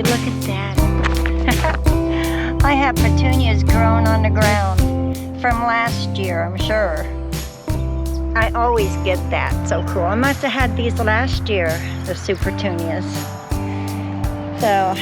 look at that. I have petunias growing on the ground from last year, I'm sure. I always get that. So cool. I must have had these last year, the SUPRTUNIAS. So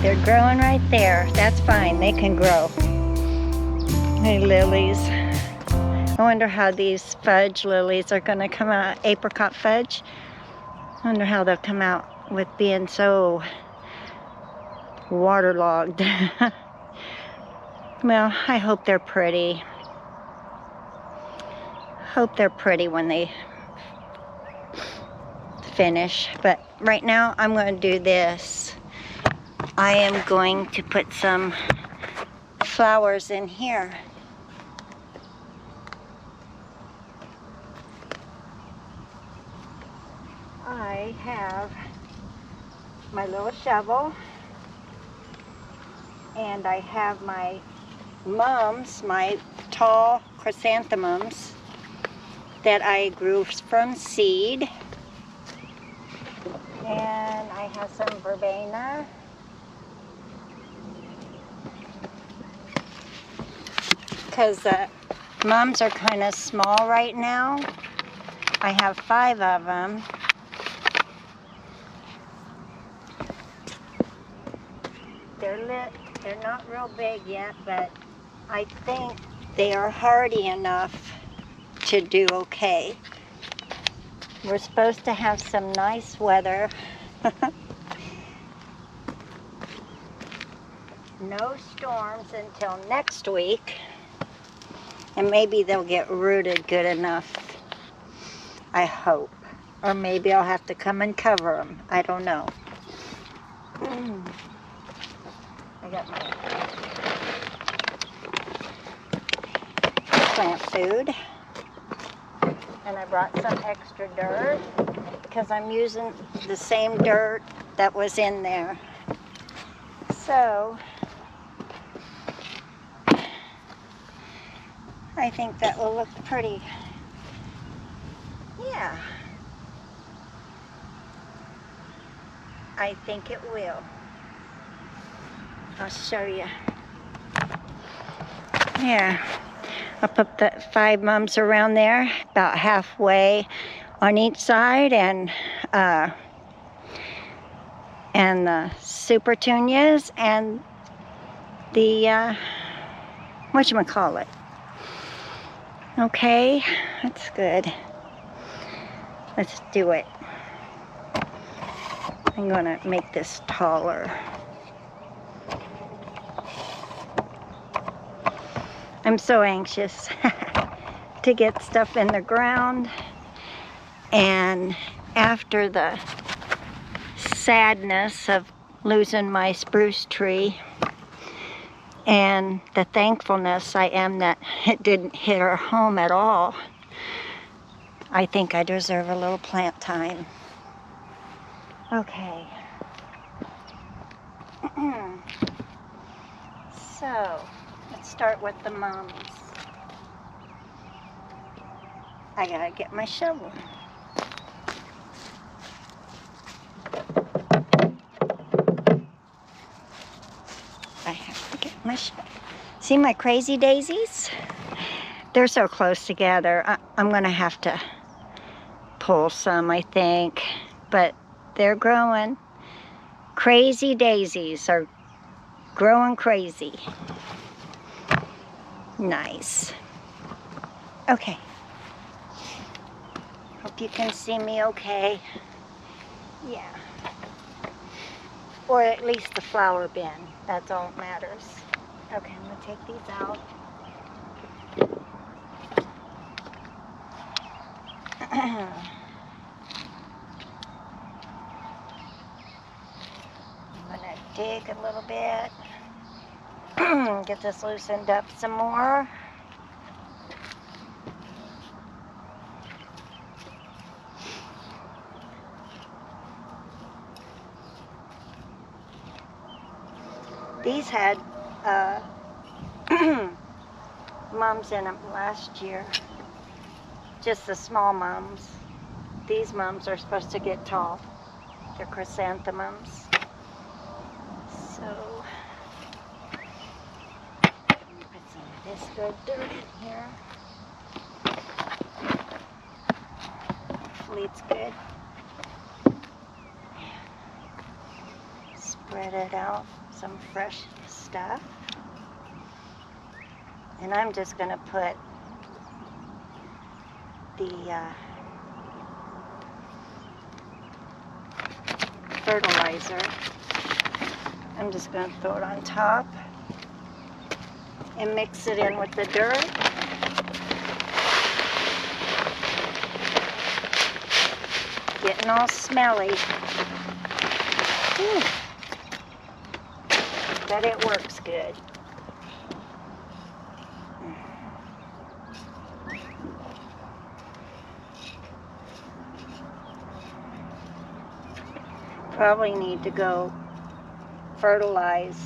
they're growing right there. That's fine. They can grow. Hey, lilies. I wonder how these fudge lilies are going to come out. Apricot fudge. I wonder how they'll come out with being so waterlogged. Well, I hope they're pretty. Hope they're pretty when they finish. But right now I'm going to do this. I am going to put some flowers in here. I have my little shovel, and I have my mums, my tall chrysanthemums that I grew from seed, and I have some verbena, because the mums are kind of small right now. I have 5 of them. They're not real big yet, but I think they are hardy enough to do okay. We're supposed to have some nice weather. No storms until next week, and maybe they'll get rooted good enough. I hope. Or maybe I'll have to come and cover them. I don't know. I got my plant food, and I brought some extra dirt because I'm using the same dirt that was in there. So I think that will look pretty. Yeah, I think it will. I'll show you. Yeah, I'll put the 5 mums around there, about halfway on each side, and the SUPRTUNIAS and the whatchamacallit. Okay, that's good. Let's do it. I'm gonna make this taller. I'm so anxious to get stuff in the ground, and after the sadness of losing my spruce tree and the thankfulness I am that it didn't hit our home at all, I think I deserve a little plant time. Okay. So let's start with the mums. I gotta get my shovel. I have to get my shovel. See my crazy daisies? They're so close together. I'm gonna have to pull some, I think, but they're growing. Crazy daisies are growing crazy. Nice. Okay. Hope you can see me okay. Yeah. Or at least the flower bin. That's all that matters. Okay, I'm gonna take these out. I'm gonna dig a little bit. Get this loosened up some more. These had mums in them last year. Just the small mums. These mums are supposed to get tall. They're chrysanthemums. nice good dirt in here. Hopefully it's good. Spread it out, some fresh stuff. And I'm just going to put the fertilizer. I'm just going to throw it on top and mix it in with the dirt. Getting all smelly. Whew. But it works good. Probably need to go fertilize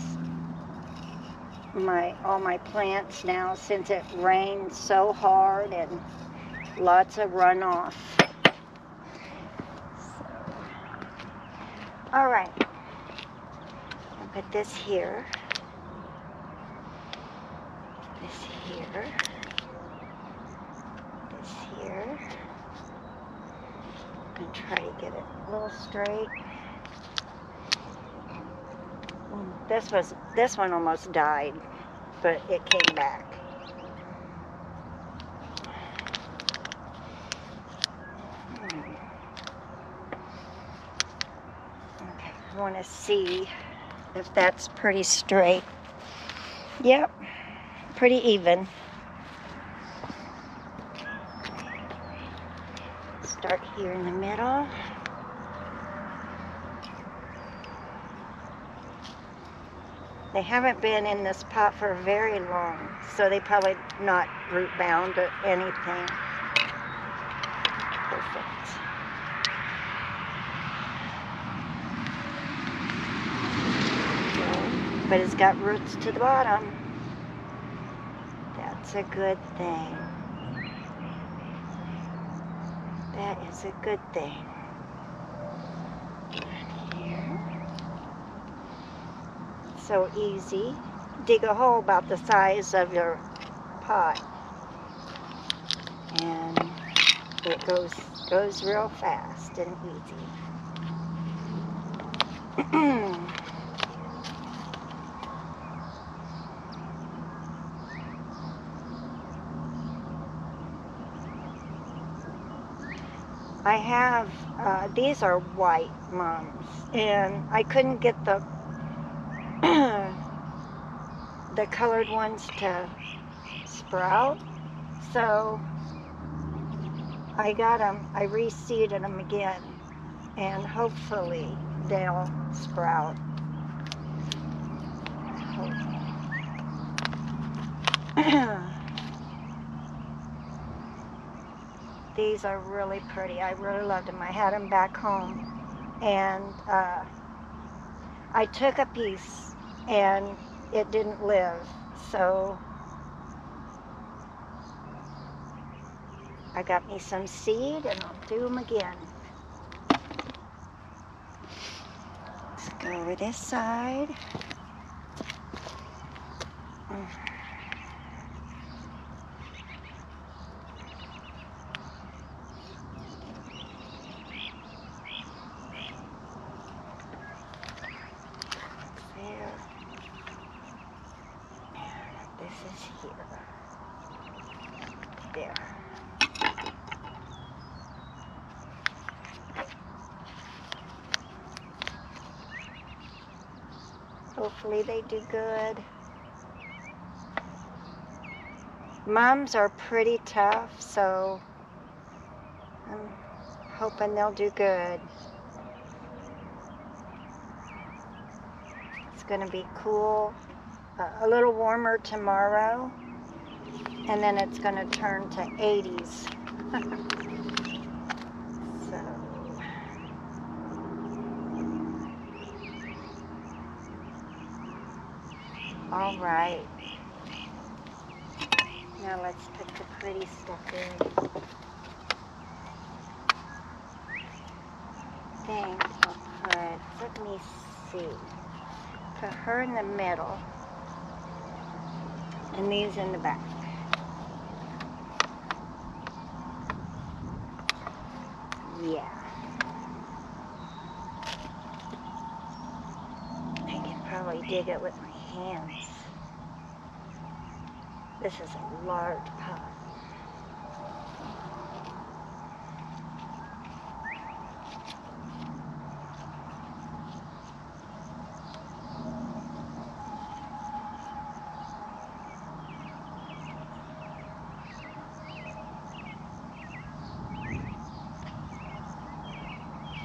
all my plants now, since it rained so hard and lots of runoff. So, all right, I'll put this here, this here, this here. I'm gonna try to get it a little straight. This one almost died, but it came back. Okay, I want to see if that's pretty straight. Yep, pretty even. Start here in the middle. They haven't been in this pot for very long, so they probably not root bound or anything. Perfect. Okay. But it's got roots to the bottom. That's a good thing. That is a good thing. So easy. Dig a hole about the size of your pot, and it goes real fast and easy. I have these are white mums, and I couldn't get the colored ones to sprout, so I got them, I reseeded them again, and hopefully they'll sprout. These are really pretty. I really loved them. I had them back home, and I took a piece and it didn't live, so I got me some seed and I'll do them again. Let's go over this side. There. Hopefully they do good. Mums are pretty tough, so I'm hoping they'll do good. It's going to be cool, a little warmer tomorrow. And then it's going to turn to 80s. So, all right. Now let's put the pretty stuff in. I think I'll put, let me see, put her in the middle. And these in the back. Yeah. I can probably dig it with my hands. This is a large pot.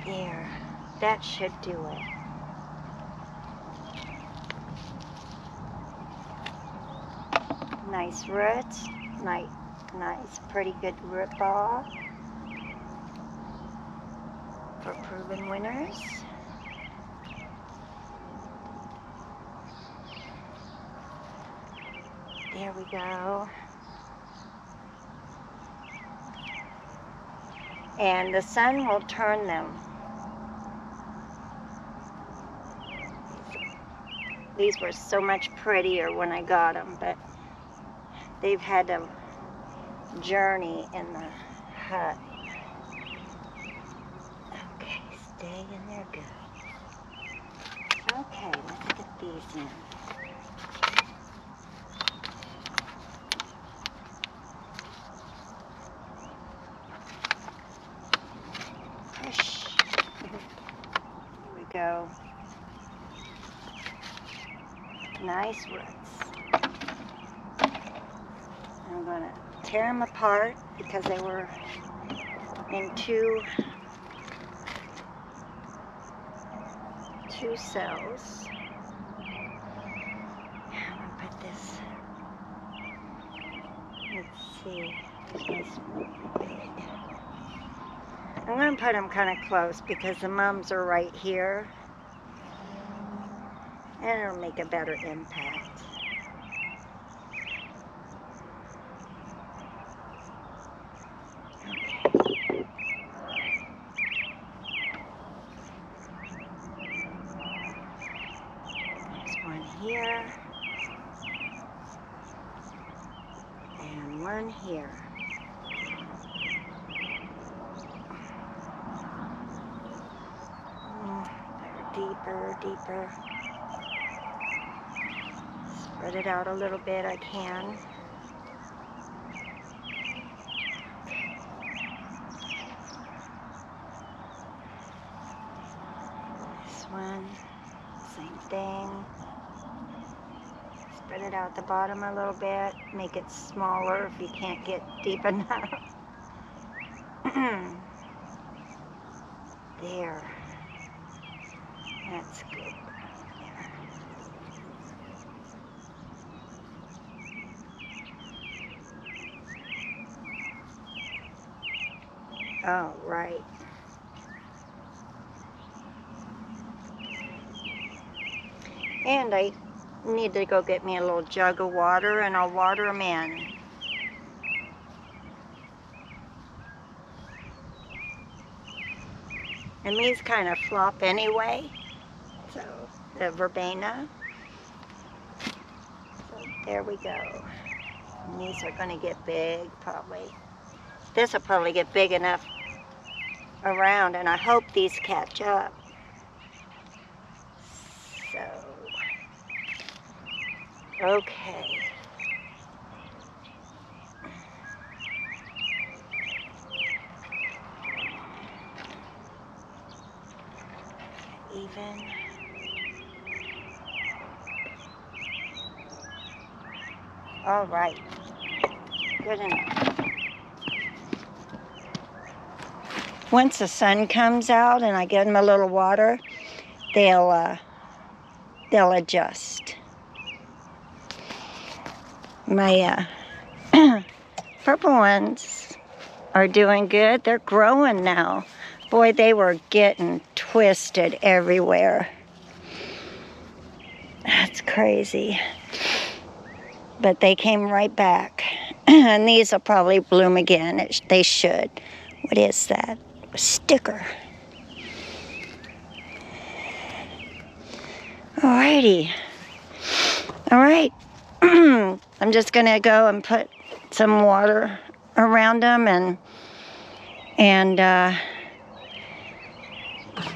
There, that should do it. Nice roots, nice, pretty good root ball for proven winners. There we go. And the sun will turn them. These were so much prettier when I got them, but they've had a journey in the hut. Okay, stay in there good. Okay, let's get these in. Push. Here we go. Nice roots. I'm going to tear them apart because they were in two cells. I'm going to put this, let's see, there's nice big. I'm going to put them kind of close because the mums are right here. And it'll make a better impact. Okay. There's one here. And one here. They're deeper. Spread it out a little bit, I can. This one, same thing. Spread it out the bottom a little bit. Make it smaller if you can't get deep enough. There. That's good. Oh, right. And I need to go get me a little jug of water and I'll water them in. And these kind of flop anyway. So, the verbena. So, there we go. And these are going to get big, probably. This will probably get big enough around, and I hope these catch up. So, okay. Even. All right. Good enough. Once the sun comes out and I give them a little water, they'll adjust. My purple ones are doing good. They're growing now. Boy, they were getting twisted everywhere. That's crazy. But they came right back. And these will probably bloom again. They should. What is that? A sticker. Alrighty. All right. I'm just gonna go and put some water around them, and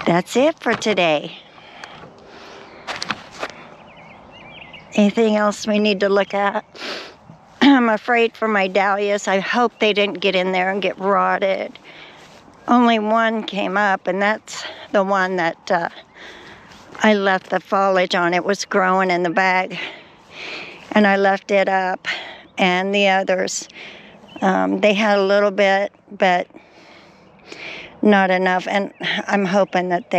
that's it for today. Anything else we need to look at? I'm afraid for my dahlias. I hope they didn't get in there and get rotted. Only one came up, and that's the one that I left the foliage on. It was growing in the bag, and I left it up. And the others, they had a little bit, but not enough. And I'm hoping that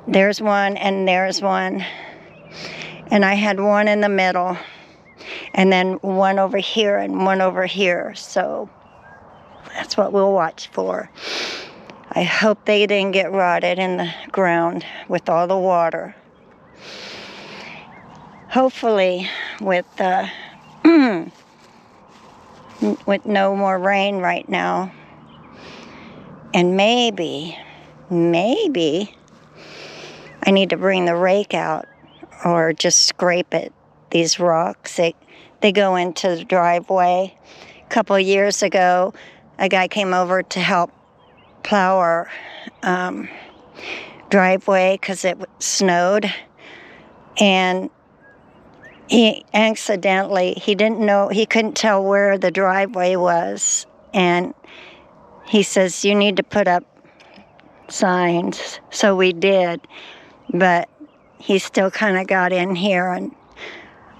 there's one and there's one. And I had one in the middle, and then one over here and one over here. So that's what we'll watch for. I hope they didn't get rotted in the ground with all the water. Hopefully with with no more rain right now. And maybe I need to bring the rake out or just scrape it. These rocks, they go into the driveway. A couple of years ago, a guy came over to help plow our driveway because it snowed, and he accidentally, he couldn't tell where the driveway was, and he says, you need to put up signs. So we did, but he still kind of got in here, and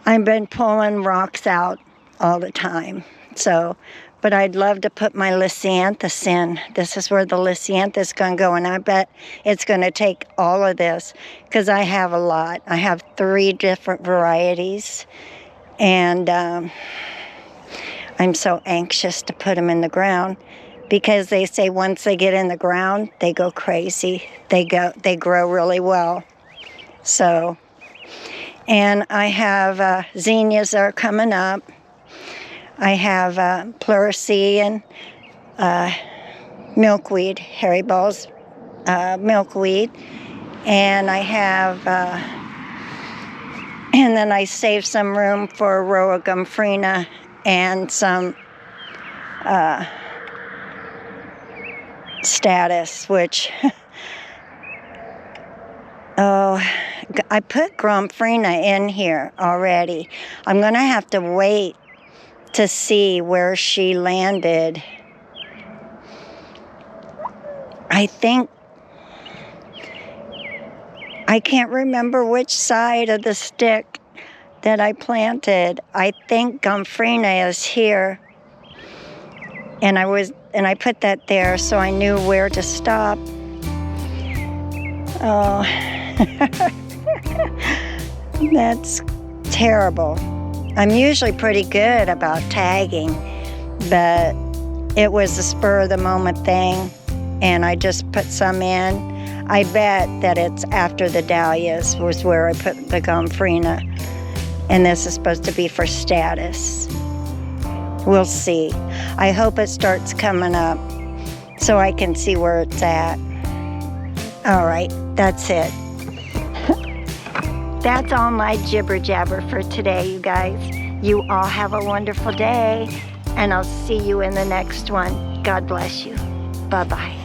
I've been pulling rocks out all the time. So, but I'd love to put my lisianthus in. This is where the lisianthus is going to go, and I bet it's going to take all of this because I have a lot. I have 3 different varieties, and I'm so anxious to put them in the ground because they say once they get in the ground, they go crazy. They grow really well. So, and I have zinnias that are coming up. I have pleurisy and milkweed, hairy balls, milkweed, and I have, and then I saved some room for Roa gomphrena and some status, which, oh, I put gomphrena in here already. I'm going to have to wait to see where she landed. I think, I can't remember which side of the stick that I planted. I think gomphrena is here, and I put that there so I knew where to stop. Oh, that's terrible. I'm usually pretty good about tagging, but it was a spur of the moment thing, and I just put some in. I bet that it's after the dahlias was where I put the gomphrena, and this is supposed to be for status. We'll see. I hope it starts coming up so I can see where it's at. All right, that's it. That's all my jibber jabber for today, you guys. You all have a wonderful day, and I'll see you in the next one. God bless you. Bye-bye.